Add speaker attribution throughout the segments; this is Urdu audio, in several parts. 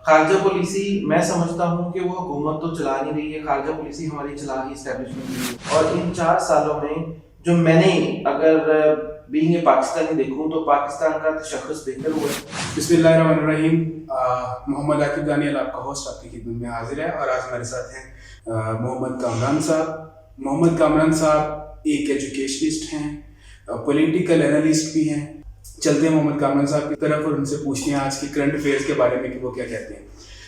Speaker 1: خارجہ پالیسی میں سمجھتا ہوں کہ وہ حکومت تو چلا نہیں رہی ہے، خارجہ پالیسی ہماری چلا رہی اسٹیبلشمنٹ ہے، اور ان 4 سالوں میں جو میں نے اگر بینگ اے پاکستانی دیکھوں تو پاکستان کا تشخص بہتر ہوا ہے۔
Speaker 2: بسم اللہ الرحمن الرحیم۔ محمد عاقب دانیال آپ کا ہوسٹ آپ کی خدمت میں حاضر ہے، اور آج ہمارے ساتھ ہیں محمد کامران صاحب۔ محمد کامران صاحب ایک ایجوکیشنسٹ ہیں، پولیٹیکل انالسٹ بھی ہیں۔ چلتے ہیں محمد کامران صاحب کی طرف اور ان سے پوچھتے ہیں آج کی کرنٹ افیئرس کے بارے میں کہ وہ کیا کہتے ہیں۔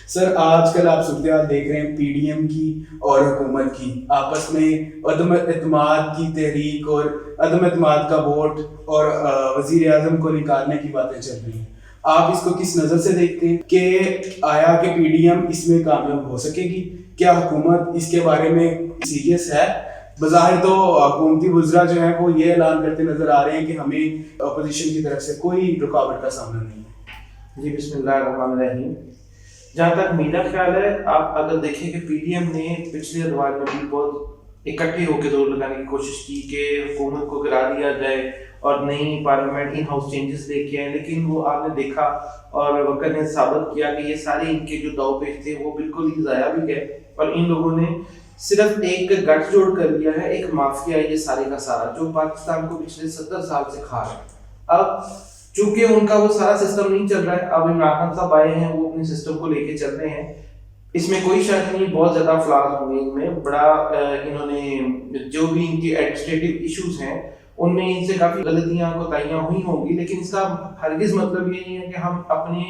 Speaker 2: سر، آج کل آپ صورتحال دیکھ رہے ہیں پی ڈی ایم کی اور حکومت کی آپس میں عدم اعتماد کی تحریک اور عدم اعتماد کا ووٹ اور وزیر اعظم کو نکالنے کی باتیں چل رہی ہیں۔ آپ اس کو کس نظر سے دیکھتے ہیں کہ آیا کہ پی ڈی ایم اس میں کامیاب ہو سکے گی؟ کیا حکومت اس کے بارے میں سیریس ہے؟ بظاہر تو حکومتی وزراء جو ہیں وہ یہ اعلان کرتے نظر آ رہے ہیں کہ ہمیں اپوزیشن کی طرف سے کوئی رکاوٹ کا سامنا نہیں ہے۔
Speaker 1: جی بسم اللہ الرحمن الرحیم۔ جہاں تک میرا خیال ہے، آپ اگر دیکھیں کہ پی ڈی ایم نے پچھلے ادوار میں بھی بہت اکٹھے ہو کے زور لگانے کی کوشش کی کہ حکومت کو گرا دیا جائے اور نئی پارلیمنٹ ان ہاؤس چینجز لے کے آئے، لیکن وہ آپ نے دیکھا اور وقت نے ثابت کیا کہ یہ سارے ان کے جو داؤ پیچ تھے وہ بالکل ہی ضائع بھی گئے، اور ان لوگوں نے صرف ایک گٹھ جوڑ کر لیا ہے، ایک مافیا ہے یہ سارے کا سارا جو پاکستان کو پچھلے 70 سال سے کھا رہا ہے۔ اب چونکہ ان کا وہ سارا سسٹم نہیں چل رہا ہے، اب عمران خان صاحب آئے ہیں، وہ اپنے سسٹم کو لے کے چل رہے ہیں، اس میں کوئی شک نہیں، بہت زیادہ فلاز ہوں گے ان میں، بڑا انہوں نے جو بھی ان کے ایڈمنسٹریٹو ایشوز ہیں ان میں ان سے کافی غلطیاں کوتاہیاں ہوئی ہوں گی، لیکن اس کا ہرگز مطلب یہ نہیں ہے کہ ہم اپنے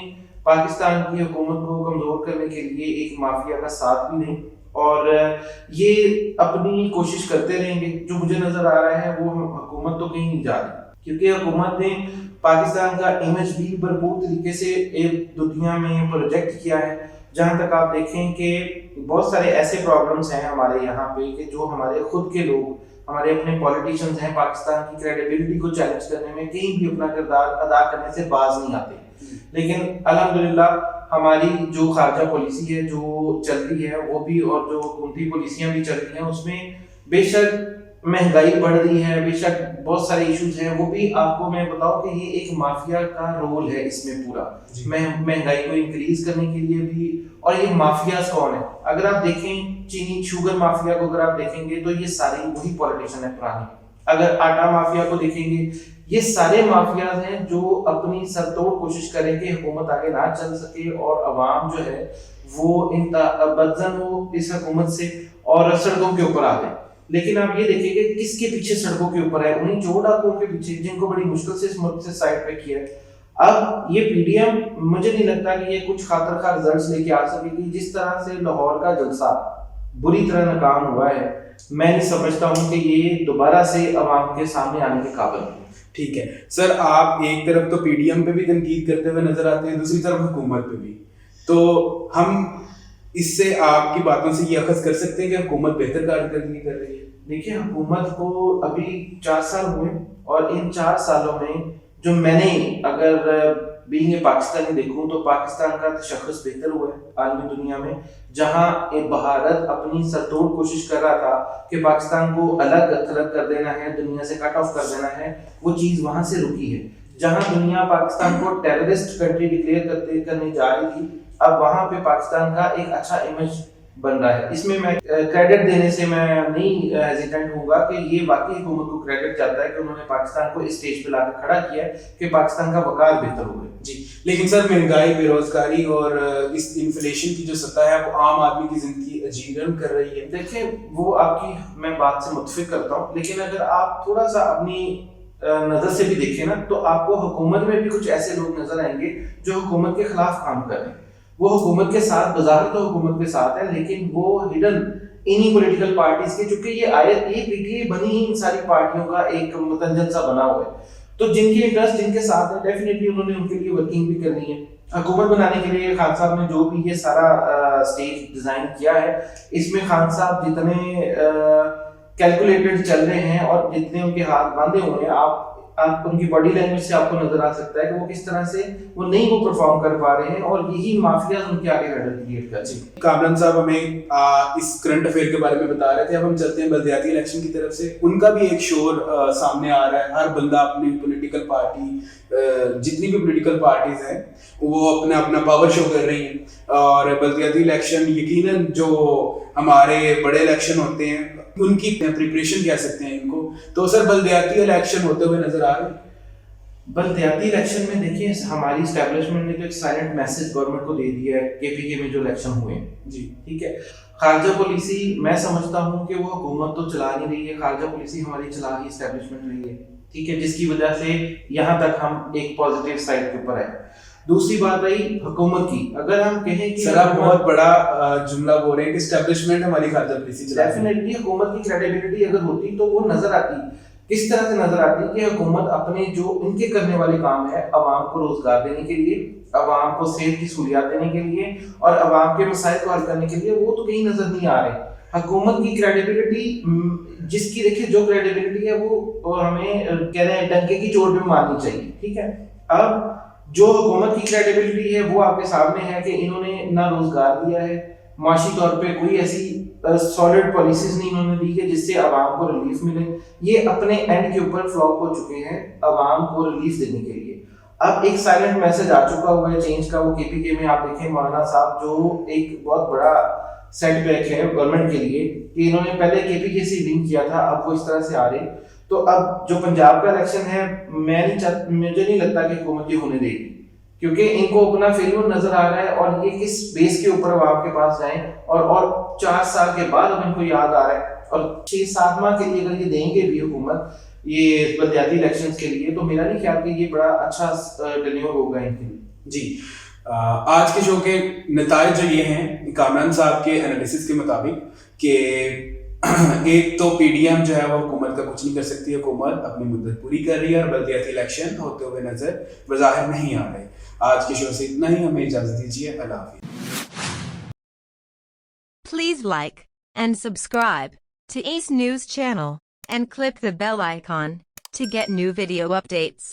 Speaker 1: پاکستان کی حکومت کو کمزور کرنے کے لیے ایک مافیا کا ساتھ بھی نہیں، اور یہ اپنی کوشش کرتے رہیں گے۔ جو مجھے نظر آ رہا ہے وہ حکومت تو کہیں نہیں جا رہی، کیونکہ حکومت نے پاکستان کا امیج بھی بھرپور طریقے سے ایک دنیا میں پروجیکٹ کیا ہے۔ جہاں تک آپ دیکھیں کہ بہت سارے ایسے پرابلمس ہیں ہمارے یہاں پہ کہ جو ہمارے خود کے لوگ، ہمارے اپنے پولیٹیشینز ہیں، پاکستان کی کریڈیبلٹی کو چیلنج کرنے میں کہیں بھی اپنا کردار ادا کرنے سے باز نہیں آتے، لیکن الحمدللہ ہماری جو خارجہ پالیسی ہے جو چل رہی ہے وہ بھی، اور جو حکومتی پالیسیاں بھی چل رہی ہیں اس میں بے شک مہنگائی بڑھ رہی ہے، بے شک بہت سارے ایشوز ہیں، وہ بھی آپ کو میں بتاؤں کہ یہ ایک مافیا کا رول ہے اس میں پورا، مہنگائی کو انکریز کرنے کے لیے بھی۔ اور یہ مافیاز کون ہیں؟ اگر آپ دیکھیں چینی شوگر مافیا کو اگر آپ دیکھیں گے تو یہ سارے وہی پولیٹیشن ہے پرانے۔ اگر آٹا مافیا کو دیکھیں گے، یہ سارے مافیاز ہیں جو اپنی سر توڑ کوشش کریں کہ حکومت آگے نہ چل سکے اور عوام جو ہے وہ بدزن ہو اس حکومت سے اور سڑکوں کے اوپر آ گئے۔ لیکن آپ یہ دیکھیں کہ کس کے پیچھے سڑکوں کے اوپر ہے؟ انہیں چور ڈاکوؤں کے پیچھے، جن کو بڑی مشکل سے اس ملک سے سائڈ پہ کیا ہے۔ اب یہ پی ڈی ایم مجھے نہیں لگتا کہ یہ کچھ خاطر خواہ رزلٹس لے کے آ سکے گی۔ جس طرح سے لاہور کا جلسہ بری طرح ناکام ہوا ہے، میں نہیں سمجھتا ہوں کہ یہ دوبارہ سے عوام کے سامنے آنے کے قابل ہے۔
Speaker 2: ٹھیک ہے سر، آپ ایک طرف تو پی ڈی ایم پہ بھی تنقید کرتے ہوئے نظر آتے ہیں، دوسری طرف حکومت پہ بھی، تو ہم اس سے آپ کی باتوں سے یہ اخذ کر سکتے ہیں کہ حکومت بہتر کارکردگی کر رہی ہے؟
Speaker 1: دیکھیں، حکومت کو ابھی 4 سال ہوئے، اور ان 4 سالوں میں جو میں نے اگر بینگ اے پاکستانی دیکھوں تو پاکستان کا تشخص بہتر ہوا ہے عالمی دنیا میں۔ جہاں بھارت اپنی سرتوڑ کوشش کر رہا تھا کہ پاکستان کو الگ تھلگ کر دینا ہے، دنیا سے کٹ آف کر دینا ہے، وہ چیز وہاں سے رکی ہے۔ جہاں دنیا پاکستان کو ٹیررسٹ کنٹری ڈکلیئر کرنے جا رہی تھی، اب وہاں پہ پاکستان کا ایک اچھا امیج بن رہا ہے۔ اس میں کریڈٹ دینے سے میں نہیں ہیزیٹنٹ ہوں گا کہ یہ واقعی حکومت کو کریڈٹ جاتا ہے کہ انہوں نے پاکستان کو اس اسٹیج پہ لا کے کھڑا کیا ہے کہ پاکستان کا وقار بہتر ہو گیا۔
Speaker 2: جی، لیکن سر مہنگائی، بے روزگاری اور اس انفلیشن کی جو سطح ہے وہ عام آدمی کی زندگی اجیرن کر رہی ہے۔
Speaker 1: دیکھیں، وہ آپ کی میں بات سے متفق کرتا ہوں، لیکن اگر آپ تھوڑا سا اپنی نظر سے بھی دیکھیں نا تو آپ کو حکومت میں بھی کچھ ایسے لوگ نظر آئیں گے جو حکومت کے خلاف کام کر رہے ہیں۔ وہ حکومت کے ساتھ، بظاہر تو حکومت کے ساتھ ہے، لیکن وہ ہڈن انہی پولیٹیکل پارٹیز کے، چونکہ یہ پی ٹی اے بنی ہی ان ساری پارٹیوں کا ایک متنجن سا بنا ہوا ہے، تو جن کے انٹرسٹ جن کے ساتھ ہے ڈیفینیٹلی انہوں نے ان کے لیے ورکنگ بھی کرنی ہے۔ حکومت بنانے کے لیے خان صاحب نے جو بھی یہ سارا اسٹیج ڈیزائن کیا ہے، اس میں خان صاحب جتنے کیلکولیٹڈ چل رہے ہیں اور جتنے ان کے ہاتھ باندھے ہوئے ہیں، آپ آپ ان کی باڈی لینگویج سے آپ کو نظر آ سکتا ہے کہ وہ کس طرح سے وہ نہیں وہ پرفارم کر پا رہے ہیں اور یہی مافیاز ان کے آگے ہیڈل کریٹ کر رہے ہیں.
Speaker 2: کامران صاحب ہمیں اس کرنٹ افیئر کے بارے میں بتا رہے تھے. اب ہم چلتے ہیں بلدیاتی الیکشن کی طرف سے. ان کا بھی ایک شور سامنے آ رہا ہے. ہر بندہ اپنی پولیٹیکل پارٹی جتنی بھی پولیٹیکل پارٹیز ہیں وہ اپنا اپنا پاور شو کر رہی ہیں. اور بلدیاتی الیکشن یقیناً جو ہمارے بڑے الیکشن ہوتے ہیں ان کی پریپریشن کہہ سکتے ہیں ان کو. تو سر بلدیاتی الیکشن ہوتے ہوئے نظر آ رہے ہیں.
Speaker 1: بلدیاتی الیکشن میں دیکھیں ہماری اسٹیبلشمنٹ نے تو ایک سائلنٹ میسج گورنمنٹ کو دے دیا ہے کے پی کے میں جو الیکشن ہوئے ہیں.
Speaker 2: جی
Speaker 1: ٹھیک ہے. خارجہ پالیسی میں سمجھتا ہوں کہ وہ حکومت تو چلا نہیں رہی ہے, خارجہ پالیسی ہماری چلا ہی اسٹیبلشمنٹ رہی ہے. ٹھیک ہے, جس کی وجہ سے یہاں تک ہم ایک پازیٹیو سائڈ کے اوپر آئے. دوسری بات رہی حکومت کی. اگر ہم کہیں کہ
Speaker 2: سر آپ بہت بڑا جملہ بول رہے ہیں کہ اسٹیبلشمنٹ ہماری خارجہ پالیسی چلا.
Speaker 1: ڈیفینیٹلی حکومت کی کریڈیبلٹی اگر ہوتی تو وہ نظر آتی. کس طرح سے نظر آتی کہ حکومت اپنے جو ان کے کرنے والے کام ہے عوام کو روزگار دینے کے لیے, عوام کو صحت کی سہولیات دینے کے لیے اور عوام کے مسائل کو حل کرنے کے لیے وہ تو کہیں نظر نہیں آ رہے. حکومت کی کریڈیبلٹی جس کی دیکھیں جو کریڈیبلٹی ہے وہ ہمیں کہہ رہے ہیں ڈنکے کی چوٹ پہ مارنی چاہیے. ٹھیک ہے. اب جو حکومت کی کریڈیبلٹی ہے وہ آپ کے سامنے ہے کہ انہوں نے نہ روزگار دیا ہے, معاشی طور پہ کوئی ایسی سالڈ پالیسیز نہیں انہوں نے دی کہ جس سے عوام کو ریلیف ملے. یہ اپنے اینڈ کے اوپر فلاپ ہو چکے ہیں عوام کو ریلیف دینے کے لیے. اب ایک سائلنٹ میسج آ چکا ہوا ہے چینج کا. وہ کے پی کے میں آپ دیکھیں مولانا صاحب جو ایک بہت بڑا سیٹ بیک ہے گورنمنٹ کے لیے کہ انہوں نے پہلے کے پی کے سے لنک کیا تھا, اب وہ اس طرح سے آ رہے. تو اب جو پنجاب کا الیکشن ہے مجھے نہیں لگتا کہ حکومت یہ ہونے دے گی, کیونکہ ان کو اپنا فیلور نظر آ رہا ہے اور یہ کس بیس کے اوپر وہ آپ کے پاس جائیں. اور 4 سال کے بعد اب ان کو یاد آ رہا ہے اور 6-7 ماہ کے لیے اگر یہ دیں گے بھی حکومت یہ بلدیاتی الیکشنز کے لیے تو میرا نہیں خیال کہ یہ بڑا اچھا ٹینیور ہوگا ان کے لیے.
Speaker 2: جی آج کے شو کے نتائج جو یہ ہیں کامران صاحب کے انالیسس کے مطابق کہ ایک تو پی ڈی ایم جو ہے وہ حکومت کا کچھ نہیں کر سکتی. حکومت اپنی مدت پوری کر رہی ہے اور بلدیاتی الیکشن ہوتے ہوئے نظر بظاہر نہیں آ رہے. آج کے شو سے اتنا ہی, ہمیں اجازت دیجیے. اللہ حافظ.
Speaker 3: Please like and subscribe to Ace News channel and click the bell icon to get new video updates.